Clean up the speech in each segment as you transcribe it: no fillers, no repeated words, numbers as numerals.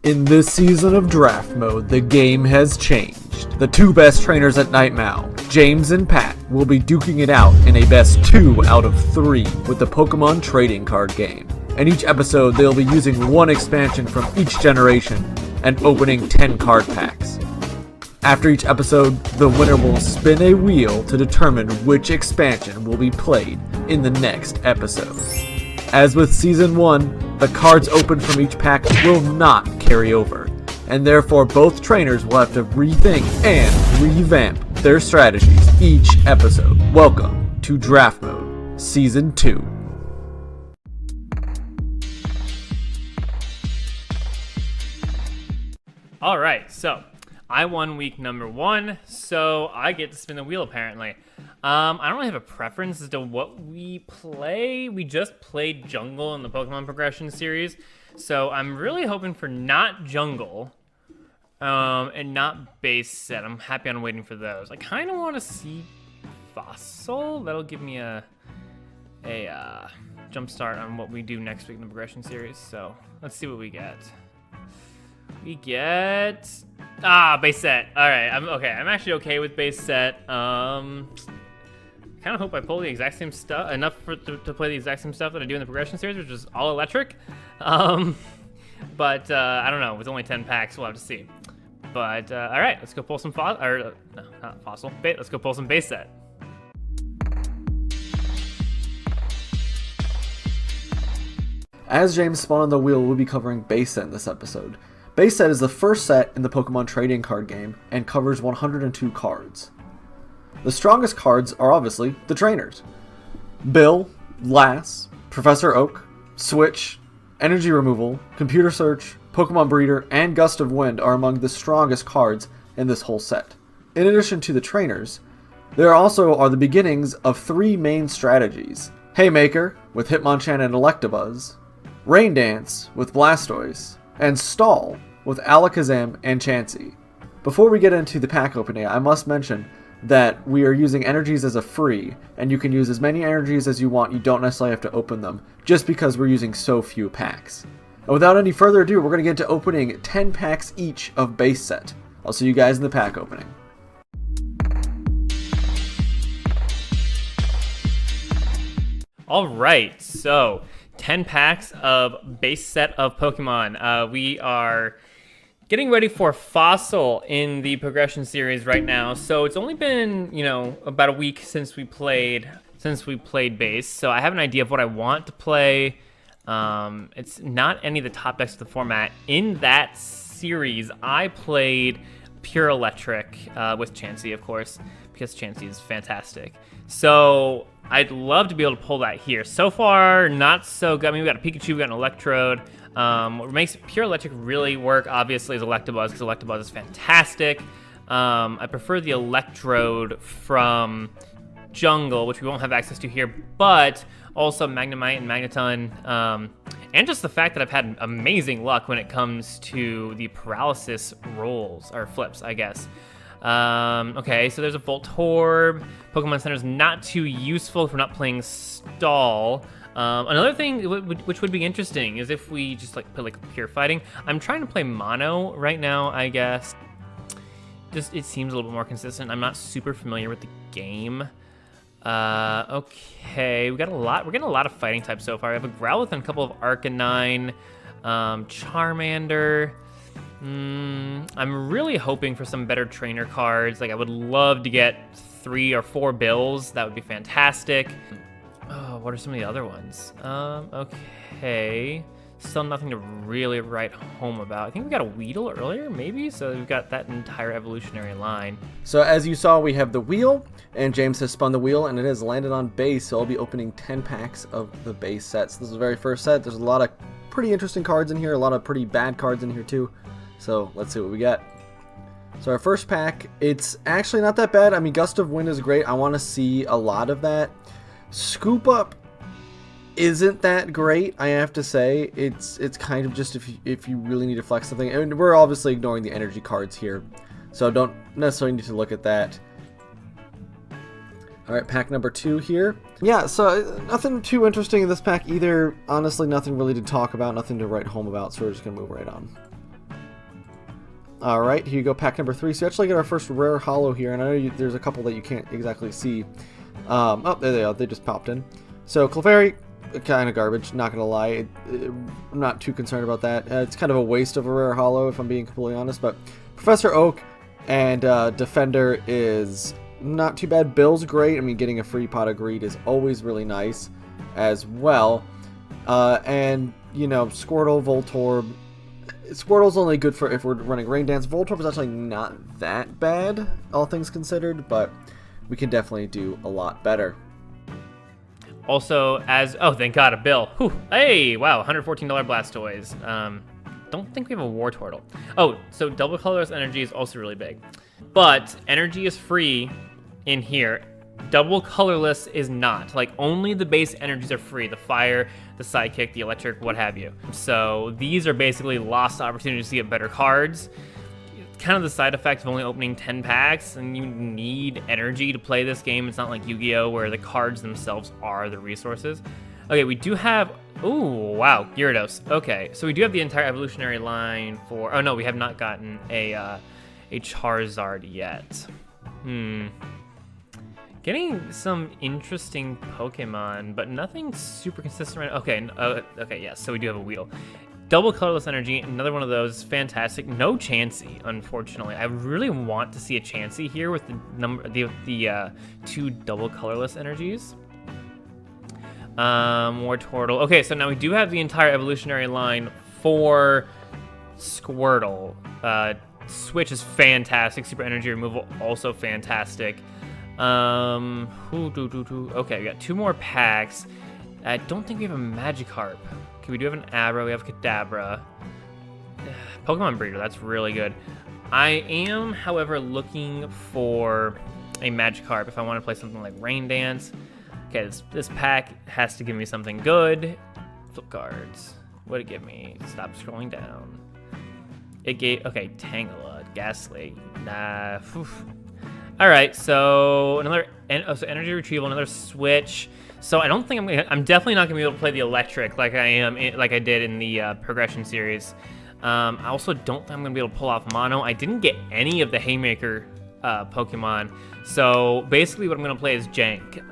In this season of Draft Mode, the game has changed. The two best trainers at Night Mao, James and Pat, will be duking it out in a best 2 out of 3 with the Pokémon trading card game. In each episode, they'll be using one expansion from each generation and opening 10 card packs. After each episode, the winner will spin a wheel to determine which expansion will be played in the next episode. As with Season 1, the cards opened from each pack will not carry over, and therefore both trainers will have to rethink and revamp their strategies each episode. Welcome to Draft Mode, Season 2. Alright, so I won week number 1, so I get to spin the wheel apparently. I don't really have a preference as to what we play. We just played Jungle in the Pokemon Progression series, so I'm really hoping for not Jungle and not Base Set. I'm happy on waiting for those. I kind of want to see Fossil. That'll give me a jump start on what we do next week in the Progression series, so let's see what we get. We get Base Set. All right, I'm actually okay with Base Set. Kind of hope I pull the exact same stuff enough to play the exact same stuff that I do in the Progression series, which is all electric. But I don't know. With only 10 packs, we'll have to see. But all right, let's go pull some let's go pull some Base Set. As James spun on the wheel, we'll be covering Base Set in this episode. Base Set is the first set in the Pokemon trading card game and covers 102 cards. The strongest cards are obviously the trainers. Bill, Lass, Professor Oak, Switch, Energy Removal, Computer Search, Pokemon Breeder, and Gust of Wind are among the strongest cards in this whole set. In addition to the trainers, there also are the beginnings of 3 main strategies. Haymaker with Hitmonchan and Electabuzz, Rain Dance with Blastoise, and Stall with Alakazam and Chansey. Before we get into the pack opening, I must mention that we are using energies as a free, and you can use as many energies as you want. You don't necessarily have to open them, just because we're using so few packs. And without any further ado, we're going to get into opening 10 packs each of Base Set. I'll see you guys in the pack opening. Alright, so 10 packs of Base Set of Pokemon. We are getting ready for Fossil in the Progression series right now. So it's only been, about a week since we played Base. So I have an idea of what I want to play. It's not any of the top decks of the format. In that series, I played Pure Electric with Chansey, of course, because Chansey is fantastic. So I'd love to be able to pull that here. So far, not so good. I mean, we got a Pikachu, we got an Electrode. What makes Pure Electric really work, obviously, is Electabuzz, because Electabuzz is fantastic. I prefer the Electrode from Jungle, which we won't have access to here, but also Magnemite and Magneton, and just the fact that I've had amazing luck when it comes to the paralysis rolls, or flips, I guess. Okay, so there's a Voltorb. Pokemon Center is not too useful if we're not playing Stall. Another thing which would be interesting is if we just put Pure Fighting. I'm trying to play Mono right now, I guess. Just it seems a little bit more consistent. I'm not super familiar with the game. Okay, we're getting a lot of fighting types so far. We have a Growlithe and a couple of Arcanine, Charmander. I'm really hoping for some better trainer cards. I would love to get 3 or 4 Bills. That would be fantastic. Oh, what are some of the other ones? Okay. Still nothing to really write home about. I think we got a Weedle earlier, maybe? So we've got that entire evolutionary line. So as you saw, we have the wheel, and James has spun the wheel, and it has landed on base, so I'll be opening 10 packs of the base sets. This is the very first set. There's a lot of pretty interesting cards in here, a lot of pretty bad cards in here too. So let's see what we get. So our first pack, it's actually not that bad. I mean, Gust of Wind is great. I want to see a lot of that. Scoop Up isn't that great, I have to say. It's kind of just if you really need to flex something. And we're obviously ignoring the energy cards here, so don't necessarily need to look at that. Alright, pack number 2 here. Yeah, so nothing too interesting in this pack either. Honestly, nothing really to talk about, nothing to write home about, so we're just going to move right on. Alright, here you go, pack number 3. So you actually get our first rare holo here, and I know there's a couple that you can't exactly see. Oh, there they are. They just popped in. So Clefairy, kind of garbage, not going to lie. I'm not too concerned about that. It's kind of a waste of a rare holo, if I'm being completely honest. But Professor Oak and Defender is not too bad. Bill's great. I mean, getting a free pot of greed is always really nice as well. And, you know, Squirtle, Voltorb. Squirtle's only good for if we're running Rain Dance. Voltorb is actually not that bad, all things considered, but we can definitely do a lot better. Also, oh, thank God, a bill. Whew. Hey, wow, $114 Blastoise. Don't think we have a Wartortle. Oh, so double colorless energy is also really big. But energy is free in here. Double colorless is not. Like, only the base energies are free. The fire, the psychic, the electric, what have you. So these are basically lost opportunities to get better cards. Kind of the side effect of only opening 10 packs, and you need energy to play this game. It's not like Yu-Gi-Oh! Where the cards themselves are the resources. Okay, we do have... Ooh, wow, Gyarados. Okay, so we do have the entire evolutionary line for... Oh, no, we have not gotten a Charizard yet. Getting some interesting Pokemon, but nothing super consistent right now. Okay, okay, yes, so we do have a Weedle. Double colorless energy, another one of those, fantastic. No Chansey, unfortunately. I really want to see a Chansey here with the 2 double colorless energies. Wartortle. Okay, so now we do have the entire evolutionary line for Squirtle. Switch is fantastic. Super energy removal also fantastic. Okay, we got 2 more packs. I don't think we have a Magikarp. Okay, we do have an Abra, we have Kadabra. Pokemon Breeder, that's really good. I am, however, looking for a Magikarp if I want to play something like Rain Dance. Okay, this pack has to give me something good. Flip cards. What did it give me? Stop scrolling down. It gave, okay, Tangela, Ghastly. Nah, phew. All right, so another so energy retrieval, another switch. So I don't think I'm definitely not gonna be able to play the electric like I did in the progression series. I also don't think I'm gonna be able to pull off mono. I didn't get any of the Haymaker Pokemon, so basically what I'm gonna play is jank.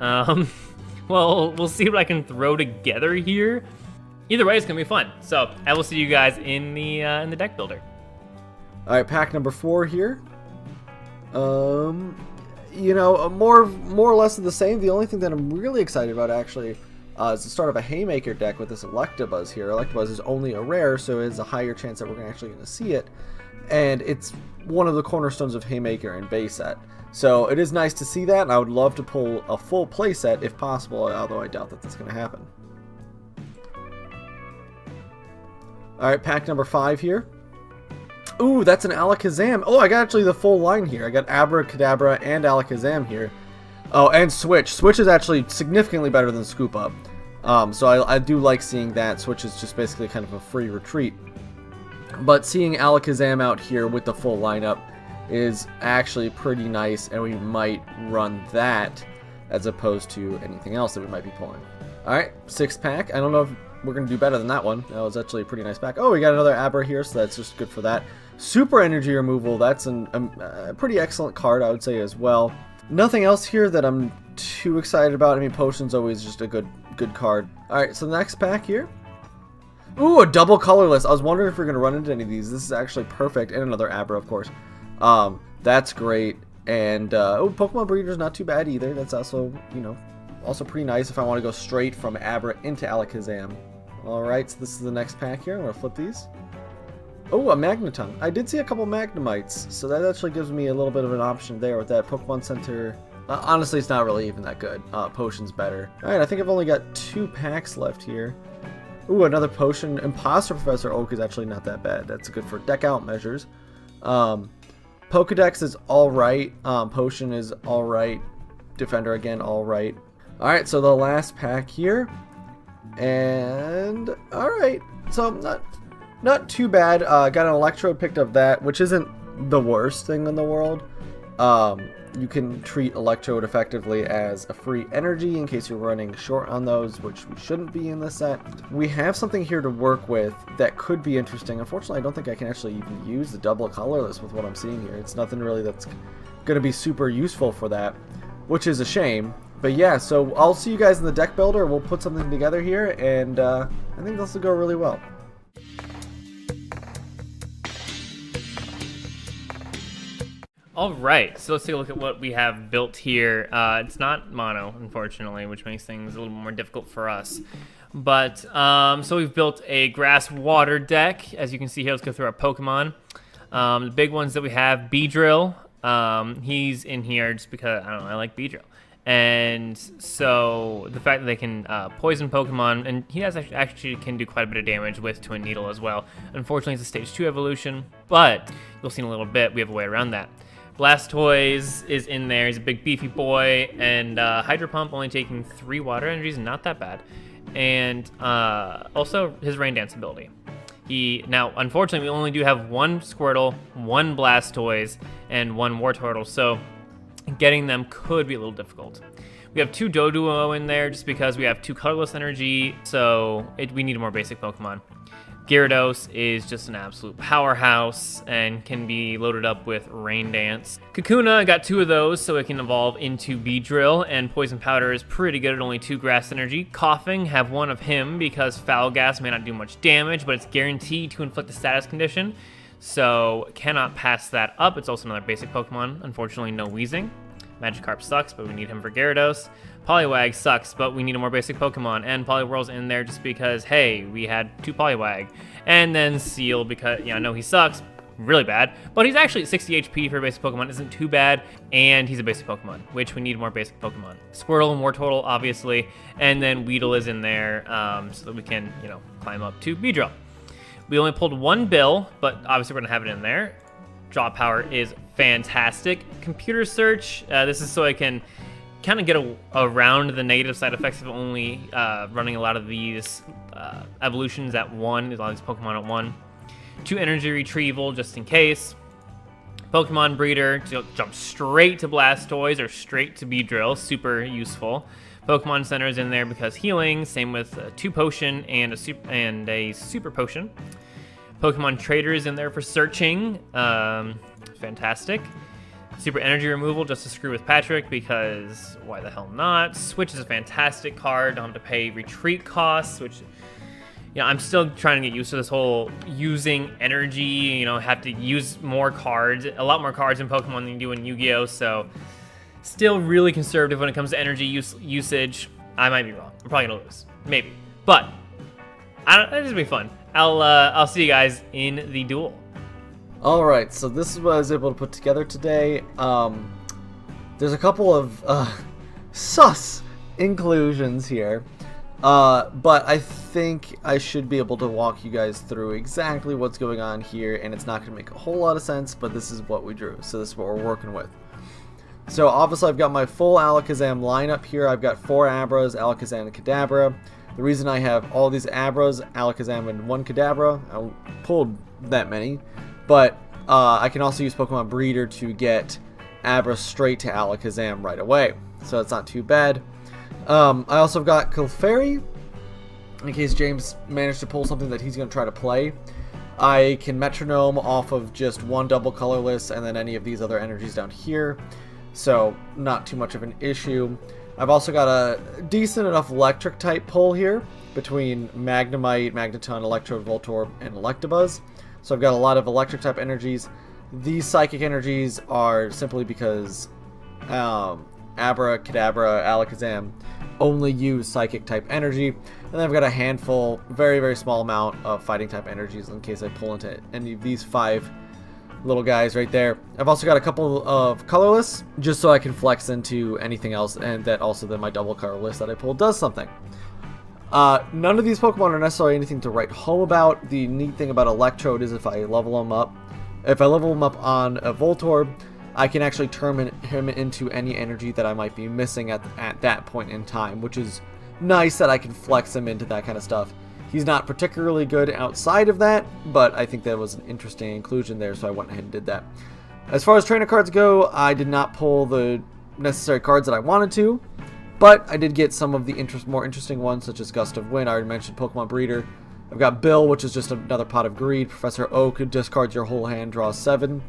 Well, we'll see what I can throw together here. Either way, it's gonna be fun. So I will see you guys in the deck builder. All right, pack number 4 here. You know, more or less of the same. The only thing that I'm really excited about actually is the start of a Haymaker deck with this Electabuzz here. Electabuzz is only a rare, so it's a higher chance that we're actually going to see it, and it's one of the cornerstones of Haymaker and base set. So it is nice to see that, and I would love to pull a full play set if possible, although I doubt that that's going to happen. All right, pack number 5 here. Ooh, that's an Alakazam. Oh, I got actually the full line here. I got Abra, Kadabra, and Alakazam here. Oh, and Switch. Switch is actually significantly better than Scoop Up. So I do like seeing that. Switch is just basically kind of a free retreat. But seeing Alakazam out here with the full lineup is actually pretty nice, and we might run that as opposed to anything else that we might be pulling. Alright, 6th pack. I don't know if we're going to do better than that one. That was actually a pretty nice pack. Oh, we got another Abra here, so that's just good for that. Super energy removal, that's a pretty excellent card, I would say, as well. Nothing else here that I'm too excited about. I mean, Potion's always just a good card. Alright, so the next pack here. Ooh, a double colorless. I was wondering if we're going to run into any of these. This is actually perfect. And another Abra, of course. That's great. And, oh, Pokemon Breeder's not too bad either. That's also, you know, also pretty nice if I want to go straight from Abra into Alakazam. Alright, so this is the next pack here. I'm going to flip these. Oh, a Magneton. I did see a couple Magnemites, so that actually gives me a little bit of an option there with that Pokemon Center. Honestly, it's not really even that good. Potion's better. Alright, I think I've only got 2 packs left here. Ooh, another Potion. Imposter Professor Oak is actually not that bad. That's good for deck out measures. Pokedex is alright. Potion is alright. Defender again, alright. Alright, so the last pack here. And alright. So not too bad. Got an Electrode, picked up that, which isn't the worst thing in the world. You can treat Electrode effectively as a free energy in case you're running short on those, which we shouldn't be in this set. We have something here to work with that could be interesting. Unfortunately, I don't think I can actually even use the double colorless with what I'm seeing here. It's nothing really that's going to be super useful for that, which is a shame. But yeah, so I'll see you guys in the deck builder. We'll put something together here, and I think this will go really well. All right, so let's take a look at what we have built here. It's not mono, unfortunately, which makes things a little more difficult for us. But, so we've built a grass water deck. As you can see here, let's go through our Pokemon. The big ones that we have, Beedrill. He's in here just because, I don't know, I like Beedrill. And so the fact that they can poison Pokemon, and he has actually can do quite a bit of damage with to a Needle as well. Unfortunately, it's a stage 2 evolution, but you'll see in a little bit, we have a way around that. Blastoise is in there. He's a big beefy boy, and Hydro Pump only taking 3 water energies, not that bad. And also his Rain Dance ability. Now, unfortunately, we only do have 1 Squirtle, 1 Blastoise, and 1 Wartortle, so getting them could be a little difficult. We have 2 Doduo in there just because we have 2 colorless energy, so we need a more basic Pokemon. Gyarados is just an absolute powerhouse and can be loaded up with Rain Dance. Kakuna got 2 of those, so it can evolve into Beedrill, and Poison Powder is pretty good at only 2 grass energy. Coughing, have 1 of him because Foul Gas may not do much damage, but it's guaranteed to inflict a status condition, so cannot pass that up. It's also another basic Pokemon. Unfortunately, no Weezing. Magikarp sucks, but we need him for Gyarados. Poliwag sucks, but we need a more basic Pokemon. And Poliwhirl's in there just because, hey, we had 2 Poliwag. And then Seal because, yeah, I know he sucks really bad, but he's actually at 60 HP for a basic Pokemon. Isn't too bad, and he's a basic Pokemon, which we need more basic Pokemon. Squirtle and Wartortle, obviously, and then Weedle is in there so that we can, you know, climb up to Beedrill. We only pulled 1 Bill, but obviously we're going to have it in there. Draw power is fantastic. Computer search, this is so I can kind of get around the negative side effects of only running a lot of these evolutions at 1, a lot of these Pokemon at 1. 2 energy retrieval just in case. Pokemon breeder to jump straight to Blastoise or straight to Beedrill, super useful. Pokemon Center is in there because healing, same with 2 potion and a super potion. Pokemon Trader is in there for searching. Fantastic. Super energy removal just to screw with Patrick because why the hell not? Switch is a fantastic card. Don't have to pay retreat costs, which, you know, I'm still trying to get used to this whole using energy, you know, have to use more cards, a lot more cards in Pokemon than you do in Yu-Gi-Oh! So still really conservative when it comes to energy usage. I might be wrong. I'm probably gonna lose. Maybe. But it's gonna be fun. I'll see you guys in the duel. Alright, so this is what I was able to put together today. There's a couple of sus inclusions here, but I think I should be able to walk you guys through exactly what's going on here, and it's not going to make a whole lot of sense, but this is what we drew, so this is what we're working with. So obviously I've got my full Alakazam lineup here. I've got 4 Abras, Alakazam, and Kadabra. The reason I have all these Abras, Alakazam, and 1 Kadabra, I pulled that many, but I can also use Pokemon Breeder to get Abra straight to Alakazam right away, so it's not too bad. I also have got Clefairy, in case James managed to pull something that he's going to try to play. I can Metronome off of just 1 double colorless and then any of these other energies down here, so not too much of an issue. I've also got a decent enough electric type pull here between Magnemite, Magneton, Electrode, Voltorb, and Electabuzz. So I've got a lot of electric type energies. These psychic energies are simply because Abra, Kadabra, Alakazam only use psychic type energy. And then I've got a handful, very, very small amount of fighting type energies in case I pull into any of these 5 little guys right there. I've also got a couple of colorless, just so I can flex into anything else, and that also then my double colorless that I pulled does something. None of these Pokemon are necessarily anything to write home about. The neat thing about Electrode is if I level him up on a Voltorb, I can actually turn him into any energy that I might be missing at that point in time, which is nice that I can flex him into that kind of stuff. He's not particularly good outside of that, but I think that was an interesting inclusion there, so I went ahead and did that. As far as trainer cards go, I did not pull the necessary cards that I wanted to, but I did get some of the more interesting ones, such as Gust of Wind. I already mentioned Pokemon Breeder. I've got Bill, which is just another Pot of Greed. Professor Oak, who discards your whole hand, draws 7.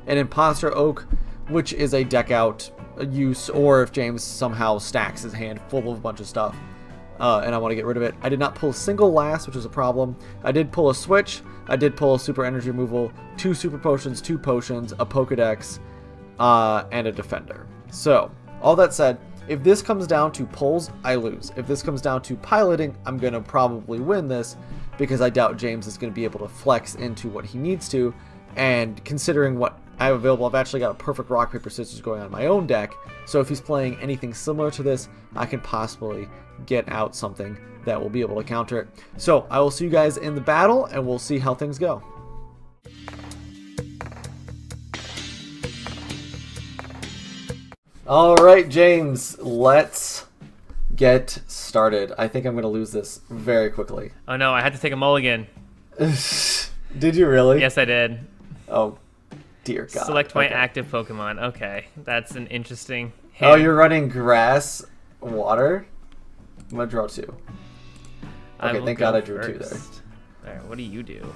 And Imposter Oak, which is a deck out use, or if James somehow stacks his hand full of a bunch of stuff, and I want to get rid of it. I did not pull a single last, which is a problem. I did pull a switch. I did pull a super energy removal, 2 super potions, 2 potions, a Pokedex, and a defender. So, all that said, if this comes down to pulls, I lose. If this comes down to piloting, I'm going to probably win this, because I doubt James is going to be able to flex into what he needs to, and considering what I have available, I've actually got a perfect rock, paper, scissors going on in my own deck, so if he's playing anything similar to this, I can possibly get out something that will be able to counter it. So I will see you guys in the battle, and we'll see how things go. Alright, James, let's get started. I think I'm going to lose this very quickly. Oh no, I had to take a mulligan. Did you really? Yes, I did. Oh, dear God. Select my active Pokemon. Okay, that's an interesting hint. Oh, you're running grass, water? I'm going to draw 2. Okay, thank God I drew 2 there. Alright, what do you do?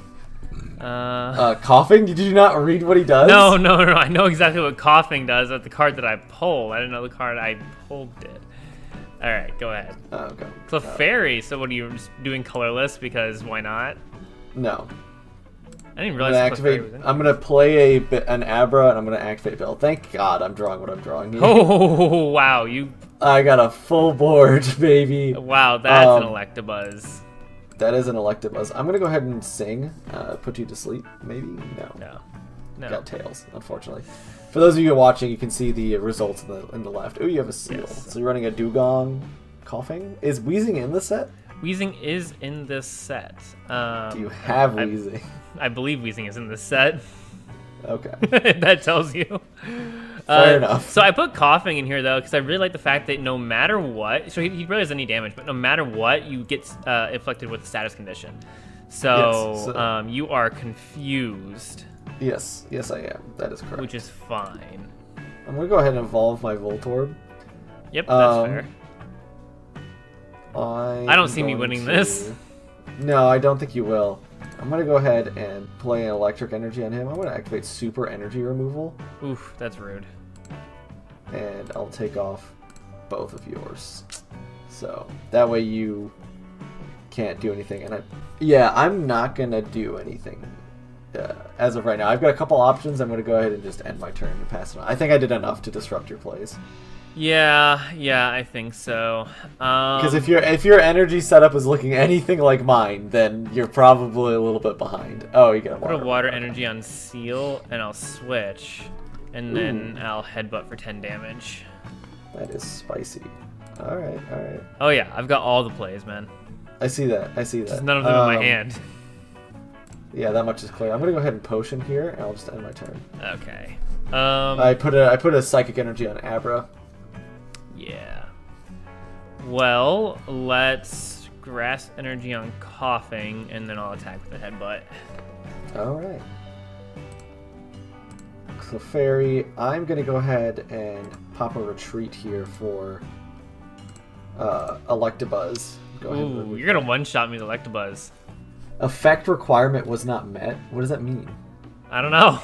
Coughing? Did you not read what he does? No. I know exactly what coughing does at the card that I pulled. I didn't know the card I pulled did. Alright, go ahead. Okay. Clefairy, so what are you just doing colorless because why not? No. I didn't realize I'm going to play an Abra, and I'm going to activate Bill. Thank God I'm drawing what I'm drawing here. Oh, wow. I got a full board, baby. Wow, that's an Electabuzz. That is an Electabuzz. I'm going to go ahead and sing. Put you to sleep, maybe? No. Got tails, unfortunately. For those of you watching, you can see the results in the left. Oh, you have a seal. Yes. So you're running a Dugong coughing. Is Wheezing in the set? Wheezing is in this set. Do you have Wheezing? I believe Wheezing is in this set. Okay. That tells you. Fair enough. So I put coughing in here, though, because I really like the fact that no matter what, so he really doesn't need damage, but no matter what, you get inflicted with a status condition. So, you are confused. Yes, I am. That is correct. Which is fine. I'm going to go ahead and evolve my Voltorb. Yep, that's fair. I don't see me winning this. No, I don't think you will. I'm going to go ahead and play an electric energy on him. I'm going to activate super energy removal. Oof, that's rude. And I'll take off both of yours. So that way you can't do anything. And I'm not going to do anything as of right now. I've got a couple options. I'm going to go ahead and just end my turn and pass it on. I think I did enough to disrupt your plays. Yeah, I think so. Because if your energy setup is looking anything like mine, then you're probably a little bit behind. Oh, you get a water. Put a water energy on Seal, and I'll switch, and then I'll headbutt for 10 damage. That is spicy. All right. Oh yeah, I've got all the plays, man. I see that. Just none of them in my hand. Yeah, that much is clear. I'm gonna go ahead and potion here, and I'll just end my turn. Okay. I put a psychic energy on Abra. Yeah. Well, let's grass energy on coughing, and then I'll attack with the headbutt. Alright. Clefairy, I'm going to go ahead and pop a retreat here for Electabuzz. Ooh, you're going to one-shot me with Electabuzz. Effect requirement was not met? What does that mean? I don't know.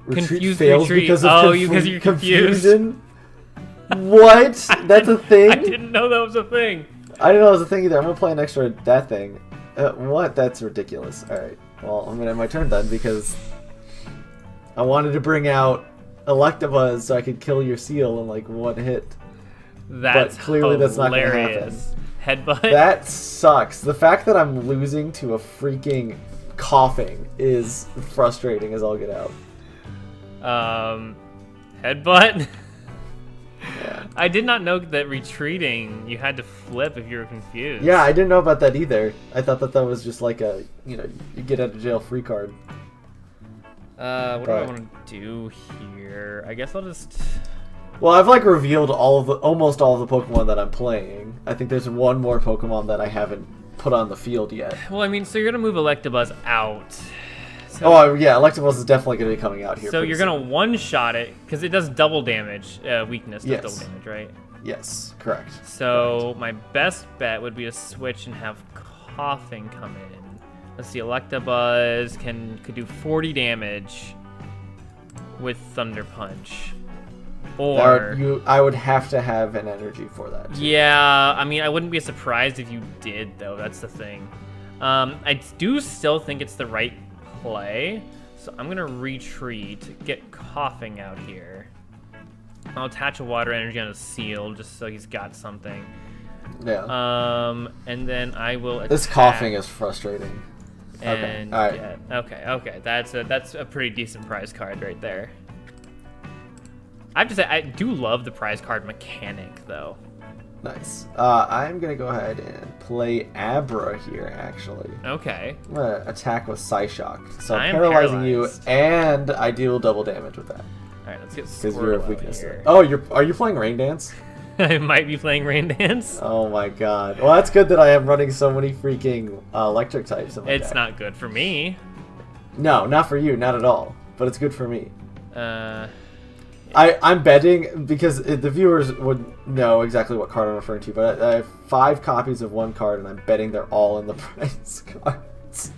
Retreat fails because of because you're confusion? What? That's a thing? I didn't know that was a thing. I didn't know that was a thing either. I'm going to play an extra that thing. What? That's ridiculous. Alright. Well, I'm going to end my turn then because I wanted to bring out Electabuzz so I could kill your Seal in like one hit. But clearly that's not going to happen. Headbutt? That sucks. The fact that I'm losing to a freaking coughing is frustrating as all get out. Headbutt? Yeah. I did not know that retreating, you had to flip if you were confused. Yeah, I didn't know about that either. I thought that was just like a, you get out of jail free card. What do I want to do here? I guess I'll just... Well, I've like revealed almost all of the Pokemon that I'm playing. I think there's one more Pokemon that I haven't put on the field yet. Well, I mean, so you're gonna move Electabuzz out. So Oh, yeah, Electabuzz is definitely going to be coming out here. So you're going to one-shot it, because it does double damage. Weakness does double damage, right? Yes, correct. So my best bet would be to switch and have Coughing come in. Let's see, Electabuzz could do 40 damage with Thunder Punch. Or I would have to have an energy for that. Too. Yeah, I mean, I wouldn't be surprised if you did, though. That's the thing. I do still think it's the right play, so I'm gonna retreat, get Coughing out here. I'll attach a water energy on a seal just so he's got something. Yeah. And then I will attack. This Coughing is frustrating. And okay. All right. Okay. That's a pretty decent prize card right there. I have to say, I do love the prize card mechanic, though. Nice. I'm going to go ahead and play Abra here, actually. Okay. I'm going to attack with Psyshock. So I'm paralyzed. paralyzing you, and I deal double damage with that. Alright, let's get Because you're of Squirtle weakness. here. Oh, are you playing Rain Dance? I might be playing Rain Dance. Oh my god. Well, that's good that I am running so many freaking electric types in my It's deck. not good for me. No, not for you, not at all. But it's good for me. Yeah. I'm betting, because the viewers would know exactly what card I'm referring to, but I have 5 copies of one card, and I'm betting they're all in the prize cards.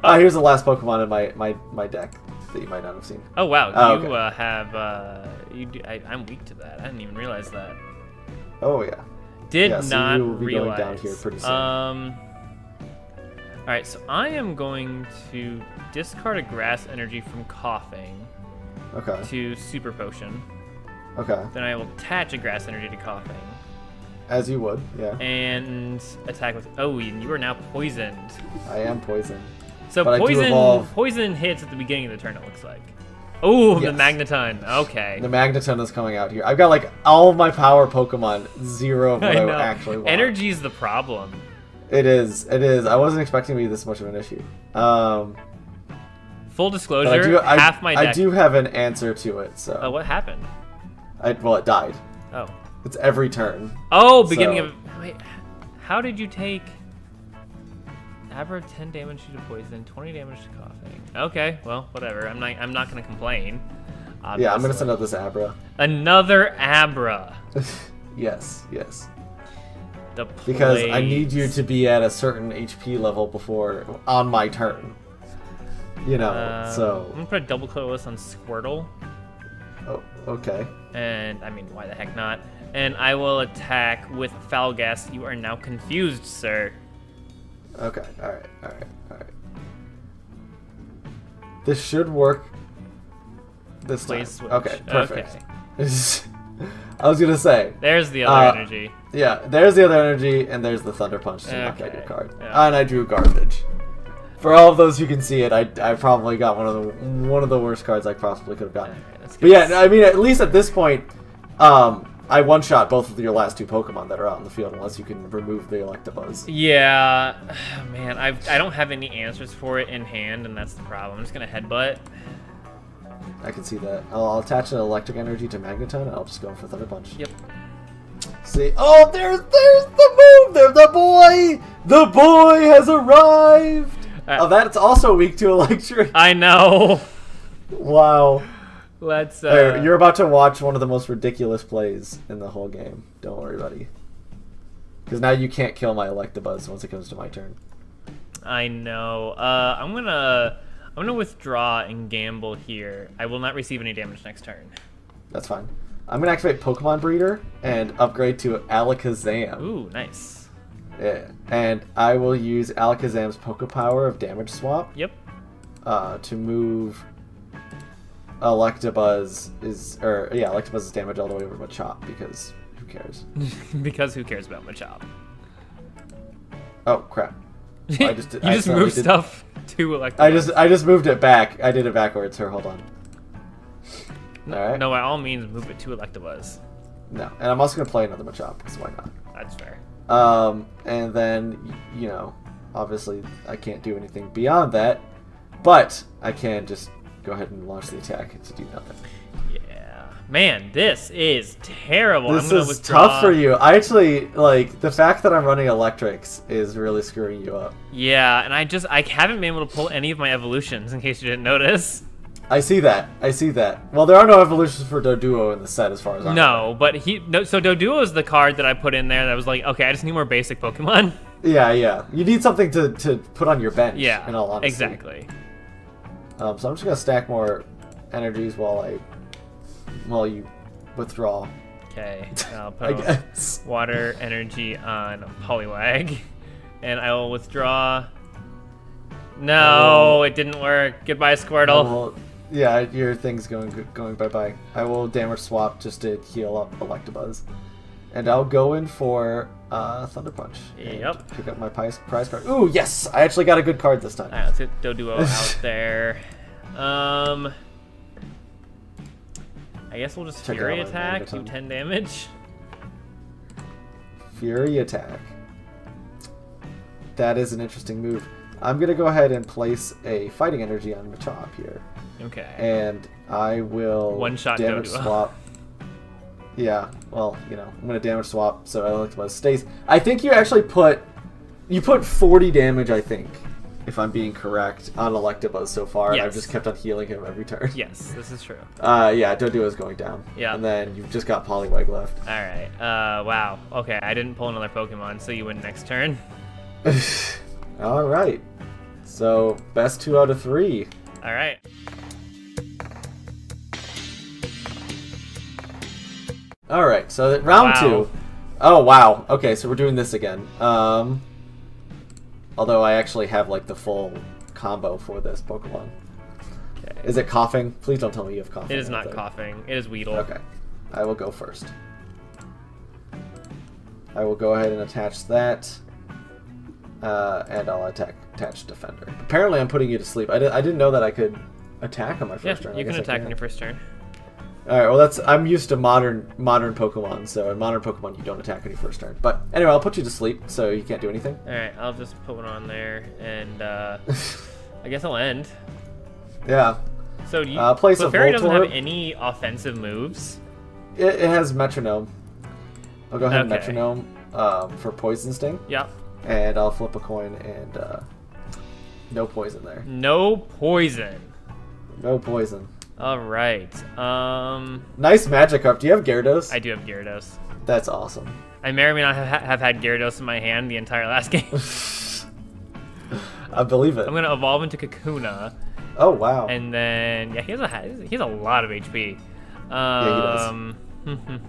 Here's the last Pokemon in my deck that you might not have seen. Oh wow, Oh, you okay. have you do, I'm weak to that. I didn't even realize that. Oh yeah. Did Yeah, so not you will be realize. going down here pretty soon. All right, so I am going to discard a Grass Energy from Coughing Okay. to Super Potion. Okay. Then I will attach a Grass Energy to Coughing As you would, yeah. and attack with. Oh, and you are now poisoned. I am poisoned. So But I do evolve. poison hits at the beginning of the turn. It looks like. Oh, Yes. the Magneton. Okay. The Magneton is coming out here. I've got like all of my power Pokemon, 0 of what I know. actually want. Energy is the problem. It is. It is. I wasn't expecting to be this much of an issue. Full But disclosure, half my deck. I do have an answer to it. So. Oh, what happened? Well, it died. Oh. It's every turn. Oh, beginning So- of. Wait, how did you take? Abra 10 damage to poison, 20 damage to Coughing. Okay, well, whatever. I'm not gonna complain. Yeah, I'm gonna obviously. send out this Abra. Another Abra. Yes, yes. The Because I plays. need you to be at a certain HP level before on my turn. You know, so. I'm gonna put a double colorless on Squirtle, Oh, okay. and I mean, why the heck not? And I will attack with Foul Gas. You are now confused, sir. Okay. All right. All right. All right. This should work. This time. Please switch. Okay. Perfect. Okay. I was gonna say. There's the other energy. Yeah. There's the other energy, and there's the Thunder Punch to knock out your Okay, card. yeah. And I drew garbage. For all of those who can see it, I probably got one of the worst cards I possibly could have gotten. Alright, let's But get yeah, I mean, at least at this point, I one-shot both of your last 2 Pokemon that are out in the field, unless you can remove the Electabuzz. Yeah, man, I don't have any answers for it in hand, and that's the problem. I'm just gonna headbutt. I can see that. I'll attach an Electric Energy to Magneton, and I'll just go for Thunder Punch. Yep. See? Oh, there's the move! There's the boy! The boy has arrived! Oh, that's also weak to Electric. I know. Wow. Let's. Hey, you're about to watch one of the most ridiculous plays in the whole game. Don't worry, buddy. Because now you can't kill my Electabuzz once it comes to my turn. I know. I'm gonna withdraw and gamble here. I will not receive any damage next turn. That's fine. I'm going to activate Pokemon Breeder and upgrade to Alakazam. Ooh, nice. Yeah. And I will use Alakazam's Poke Power of Damage Swap Yep. to move Electabuzz's damage all the way over to Machop, because who cares? Because who cares about Machop? Oh, crap. I just did, You just move stuff to Electabuzz. I just moved it back. I did it backwards. Here, hold on. Alright. No, by all means, move it to Electabuzz. No. And I'm also going to play another Machop, because why not? That's fair. And then, you know, obviously I can't do anything beyond that, but I can just go ahead and launch the attack to do nothing. Yeah. Man, this is terrible. This I'm gonna is withdraw. tough for you. I actually, like, the fact that I'm running electrics is really screwing you up. Yeah, and I haven't been able to pull any of my evolutions, in case you didn't notice. I see that. I see that. Well, there are no evolutions for Doduo in the set as far as I'm No, but so Doduo is the card that I put in there that was like, okay, I just need more basic Pokemon. Yeah. You need something to put on your bench, Yeah, in all honesty. exactly. So I'm just going to stack more energies while you withdraw. Okay, I'll I put guess. water energy on Poliwag, and I will withdraw. No, it didn't work. Goodbye, Squirtle. Well, yeah, your thing's going bye-bye. I will damage swap just to heal up Electabuzz. And I'll go in for Thunder Punch. Yep. Pick up my prize card. Ooh, yes! I actually got a good card this time. Alright, let's get Doduo out there. I guess we'll just Check Fury out my attack, do Megaton. 10 damage. Fury attack. That is an interesting move. I'm going to go ahead and place a Fighting Energy on Machop here. Okay. And I will One-shot damage Doduo. swap. Yeah, well, you know, I'm going to damage swap so Electabuzz stays. I think you actually put 40 damage, I think, if I'm being correct, on Electabuzz so far. And I've Yes. just kept on healing him every turn. Yes, this is true. Yeah, Doduo is going down. Yeah. And then you've just got Poliwag left. Alright, wow. Okay, I didn't pull another Pokemon, so you win next turn. All right. So, best 2 out of 3. Alright. All right. So round Wow. 2. Oh wow. Okay, so we're doing this again. Although I actually have like the full combo for this Pokemon. Okay. Is it coughing? Please don't tell me you have coughing. It is out not there. coughing. It is Weedle. Okay. I will go first. I will go ahead and attach that. And I'll attach Defender. Apparently I'm putting you to sleep. I didn't know that I could attack on my first Yeah, turn. I you can guess I attack on your first turn. Alright, well I'm used to modern Pokemon, so in modern Pokemon you don't attack on your first turn. But anyway, I'll put you to sleep, so you can't do anything. Alright, I'll just put one on there, and I guess I'll end. Yeah. So do you, Place a Clefairy doesn't have Voltorb. any offensive moves. It has Metronome. I'll go ahead and Okay. Metronome for Poison Sting, Yep. and I'll flip a coin and no poison there. No poison. No poison. Alright. Nice Magikarp. Do you have Gyarados? I do have Gyarados. That's awesome. I may or may not have had Gyarados in my hand the entire last game. I believe it. I'm gonna evolve into Kakuna, Oh wow. and then yeah, he has a lot of HP.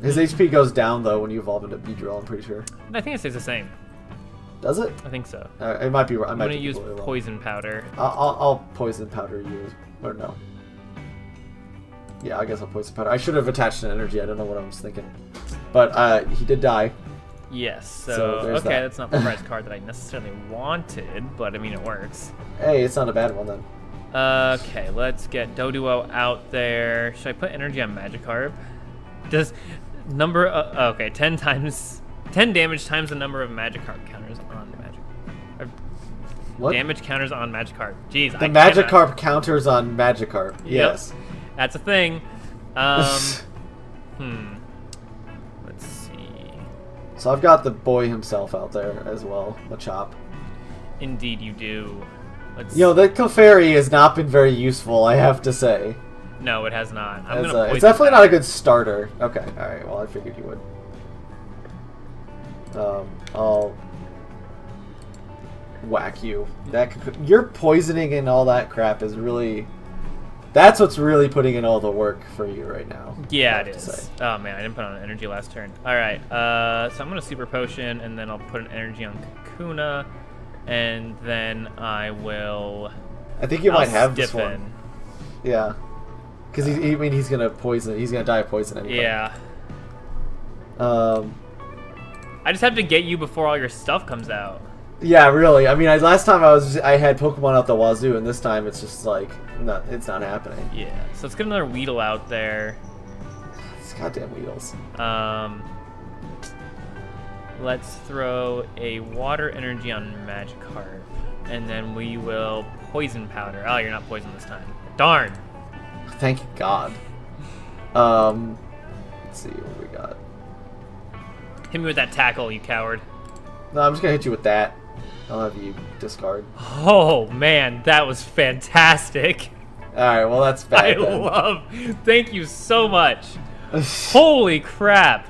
His HP goes down though when you evolve into Beedrill, I'm pretty sure. I think it stays the same. Does it? I think so. It might be. I I'm might gonna be use completely wrong. Poison Powder. I'll poison powder you, or no? Yeah, I guess I'll poison powder. I should have attached an energy. I don't know what I was thinking, but he did die. Yes. So So, there's okay, that. that's not the prize card that I necessarily wanted, but I mean it works. Hey, it's not a bad one then. Okay, let's get Doduo out there. Should I put energy on Magikarp? Does number okay, 10 damage times the number of Magikarp counters on Magikarp. What? Damage counters on Magikarp. Jeez, The Magikarp counters on Magikarp. Yes. That's a thing. Let's see. So I've got the boy himself out there as well, Machop. Indeed, you do. Let's. You know, the Clefairy has not been very useful, I have to say. No, it has not. It's definitely not a good starter. Okay, alright, well I figured you would. I'll whack you. Your poisoning and all that crap is really... That's what's really putting in all the work for you right now. Yeah, I it have to say. is. Oh man, I didn't put on energy last turn. Alright, so I'm gonna Super Potion, and then I'll put an energy on Kakuna, and then I will... I think you might have this Stiffen. one. Yeah. Because he's gonna poison. He's gonna die of poison anyway. Yeah. Um. I just have to get you before all your stuff comes out. Yeah, really. I mean, last time I had Pokemon out the wazoo, and this time it's just like it's not happening. Yeah, so let's get another Weedle out there. It's goddamn Weedles. Let's throw a Water Energy on Magikarp, and then we will Poison Powder. Oh, you're not poisoned this time. Darn. Thank God. Let's see what we got. Hit me with that tackle, you coward. No, I'm just gonna hit you with that. I'll have you discard. Oh man, that was fantastic. Alright, well that's bad then. Thank you so much. Holy crap.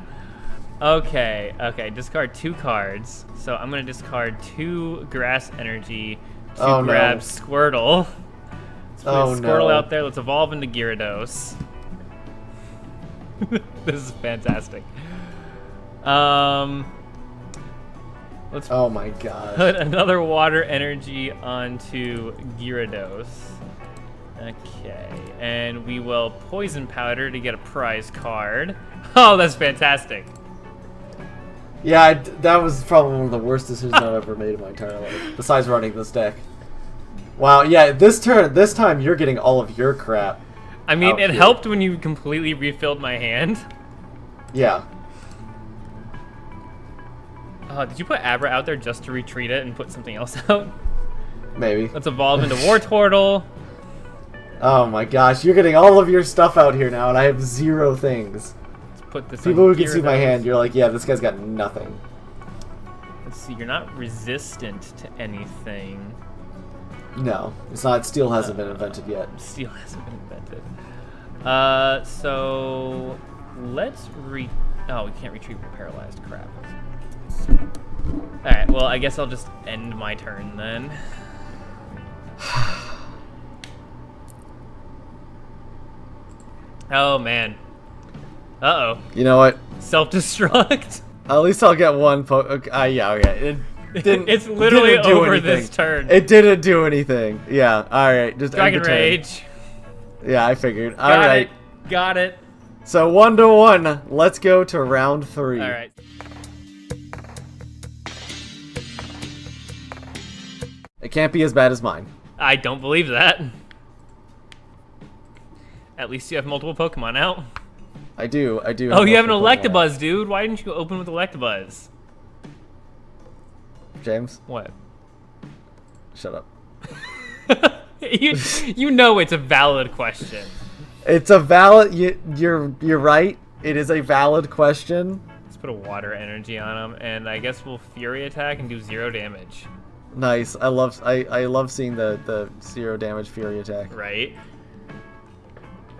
Okay, discard 2 cards. So I'm gonna discard 2 grass energy to grab Squirtle. Let's put Squirtle out there. Let's evolve into Gyarados. This is fantastic. Let's oh my gosh. put another water energy onto Gyarados. Okay, and we will Poison Powder to get a prize card. Oh, that's fantastic. Yeah, that was probably one of the worst decisions I've ever made in my entire life, besides running this deck. Wow, yeah, this time you're getting all of your crap. I mean, it helped when you completely refilled my hand. Yeah. Did you put Abra out there just to retreat it and put something else out? Maybe. Let's evolve into Wartortle. Oh my gosh, you're getting all of your stuff out here now, and I have 0 things. Let's put this People on who can see my hand, you're like, yeah, this guy's got nothing. Let's see, you're not resistant to anything. No, it's not. Steel hasn't been invented yet. Steel hasn't been invented. So let's oh, we can't retrieve the paralyzed. Crap. Alright, well, I guess I'll just end my turn then. Oh, man. Uh-oh. You know what? Self-destruct? At least I'll get one yeah, okay. It didn't, it's literally didn't do over anything. this turn. It didn't do anything. Yeah, alright. Just Dragon end the turn. Rage. Yeah, I figured. Got it. Got it. So 1-1. Let's go to round 3. Alright. It can't be as bad as mine. I don't believe that. At least you have multiple Pokemon out. I do. Oh, you have an Electabuzz, dude. Why didn't you open with Electabuzz? James? What? Shut up. you know it's a valid question. It's a valid. You're right. It is a valid question. Let's put a water energy on him, and I guess we'll Fury Attack and do 0 damage. Nice. I love seeing the 0 damage Fury Attack. Right.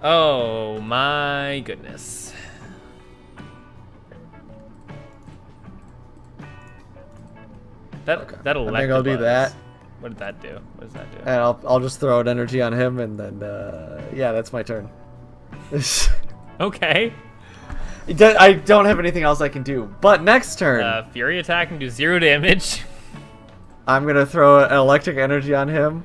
Oh my goodness. That Electabuzz. I think I'll do that. What did that do? What does that do? And I'll just throw an energy on him, and then yeah, that's my turn. Okay. I don't have anything else I can do. But next turn, Fury Attack and do 0 damage. I'm gonna throw an electric energy on him.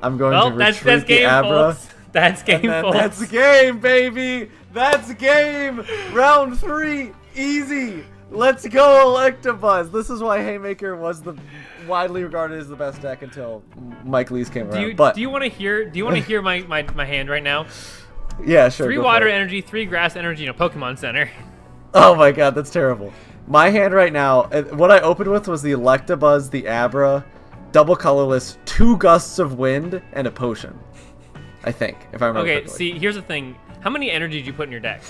I'm going to retreat the Abra. Folks. That's game, folks. That's game, baby. That's game. Round 3, easy. Let's go, Electabuzz. This is why Haymaker was widely regarded as the best deck until Mike Lees came around. Do you want to hear my hand right now? Yeah, sure. 3 water energy, 3 grass energy, and a Pokemon Center. Oh my god, that's terrible. My hand right now, what I opened with was the Electabuzz, the Abra, double colorless, 2 gusts of wind, and a potion. I think, if I remember correctly. See, here's the thing. How many energy did you put in your deck?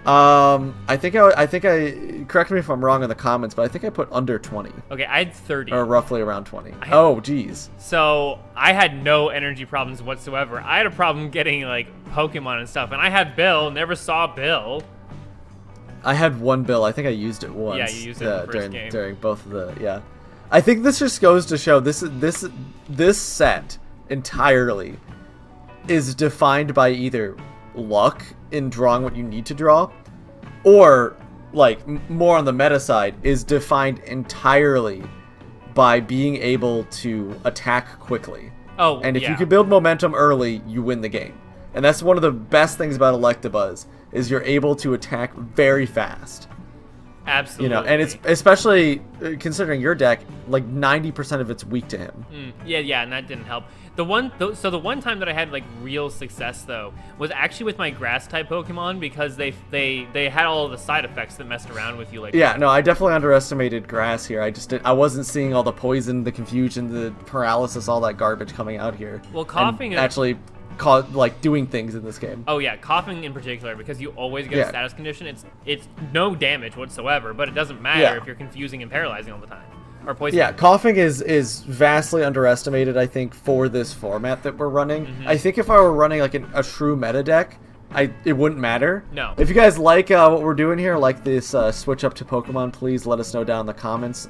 I think I correct me if I'm wrong in the comments, but I think I put under 20. Okay, I had 30. Or roughly around 20. Oh, geez. So I had no energy problems whatsoever. I had a problem getting like Pokemon and stuff, and I had Bill. Never saw Bill. I had 1 Bill. I think I used it once. Yeah, you used it in the first game. During both of the I think this just goes to show this set entirely is defined by either luck in drawing what you need to draw, or like more on the meta side is defined entirely by being able to attack quickly. Oh, and if you can build momentum early, you win the game. And that's one of the best things about Electabuzz is you're able to attack very fast. Absolutely. You know, and it's especially considering your deck, like 90% of it's weak to him. Yeah, and that didn't help. The one time that I had like real success though was actually with my grass type Pokemon, because they had all of the side effects that messed around with you. Like no, I definitely underestimated grass here. I wasn't seeing all the poison, the confusion, the paralysis, all that garbage coming out here. Well, coughing and actually doing things in this game. Oh yeah, coughing in particular, because you always get a status condition. It's no damage whatsoever, but it doesn't matter if you're confusing and paralyzing all the time. Or poisoning. Yeah, coughing is vastly underestimated, I think, for this format that we're running. I think if I were running like a true meta deck, it wouldn't matter. No. If you guys like what we're doing here, like this switch up to Pokemon, please let us know down in the comments.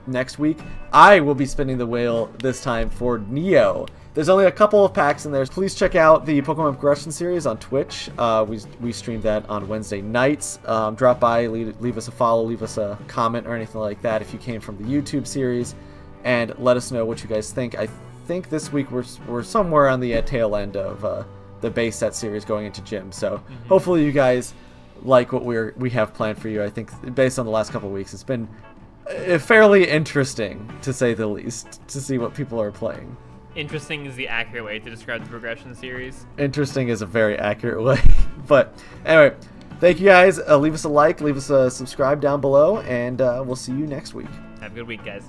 Next week, I will be spinning the wheel this time for Neo. There's only a couple of packs in there. Please check out the Pokemon Progression series on Twitch. We stream that on Wednesday nights. Drop by, leave us a follow, leave us a comment or anything like that if you came from the YouTube series, and let us know what you guys think. I think this week we're somewhere on the tail end of the base set series going into gym. So hopefully you guys like what we have planned for you. I think based on the last couple of weeks, it's been fairly interesting, to say the least, to see what people are playing. Interesting is the accurate way to describe the Progression series. Interesting is a very accurate way. But anyway, thank you guys. Leave us a like, leave us a subscribe down below, and we'll see you next week. Have a good week, guys.